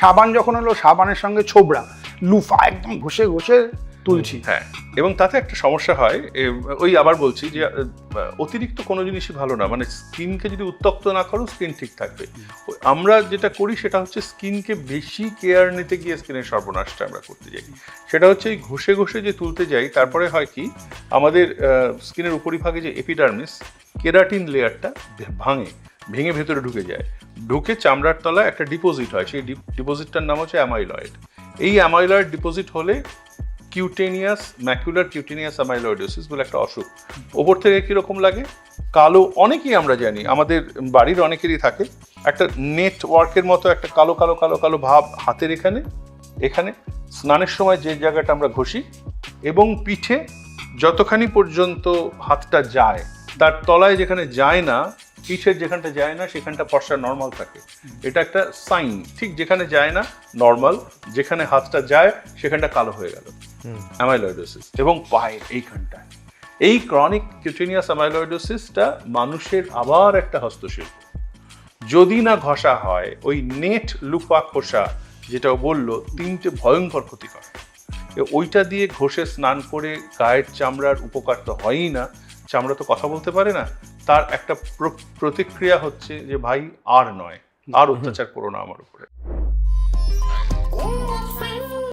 সাবান যখন হলো, সাবানের সঙ্গে ছোবড়া, লুফা একদম ঘষে ঘষে তুলছি। হ্যাঁ, এবং তাতে একটা সমস্যা হয়, ওই আবার বলছি যে অতিরিক্ত কোনো জিনিসই ভালো না। মানে স্কিনকে যদি উত্তপ্ত না করো, স্কিন ঠিক থাকবে। আমরা যেটা করি সেটা হচ্ছে স্কিনকে বেশি কেয়ার নিতে গিয়ে স্কিনের সর্বনাশটা আমরা করতে যাই। সেটা হচ্ছে এই ঘষে ঘষে যে তুলতে যাই, তারপরে হয় কি, আমাদের স্কিনের উপরিভাগে যে এপিডার্মিস, কেরাটিন লেয়ারটা ভেঙে ভেতরে ঢুকে যায়, ঢুকে চামড়ার তলায় একটা ডিপোজিট হয়। সেই ডিপোজিটটার নাম হচ্ছে অ্যামাইলয়েড। এই অ্যামাইলয়েড ডিপোজিট হলে ম্যাকুলার কিউটেনিয়াস অ্যামাইলয়েডোসিস বলে একটা অসুখ। ওপর থেকে কিরকম লাগে, কালো, অনেকেই আমরা জানি, আমাদের বাড়ির অনেকেরই থাকে একটা নেটওয়ার্কের মতো একটা কালো কালো কালো কালো ভাব হাতের এখানে স্নানের সময় যে জায়গাটা আমরা ঘষি এবং পিঠে যতখানি পর্যন্ত হাতটা যায়, তার তলায় যেখানে যায় না, পিঠের যেখানটা যায় না, সেখানটা ফর্সা নর্মাল থাকে। এটা একটা সাইন। ঠিক যেখানে যায় না নর্মাল, যেখানে হাতটা যায় সেখানটা কালো হয়ে গেল, অ্যামাইলয়েডোসিস। এবং পায়ের এইখানটায় এই ক্রনিক কিউটেনিয়াস অ্যামাইলয়েডোসিসটা মানুষের আবার একটা হস্তশিল্প। যদি না ঘষা হয়, ওই নেট লুফা খোসা যেটা বললো, 3টে ভয়ঙ্কর ক্ষতি করে। ওইটা দিয়ে ঘষে স্নান করে গায়ের চামড়ার উপকার তো হয়ই না, চামড়া তো কথা বলতে পারে না। তার একটা প্রতিক্রিয়া হচ্ছে যে ভাই আর নয়, আর অত্যাচার করো না আমার উপরে।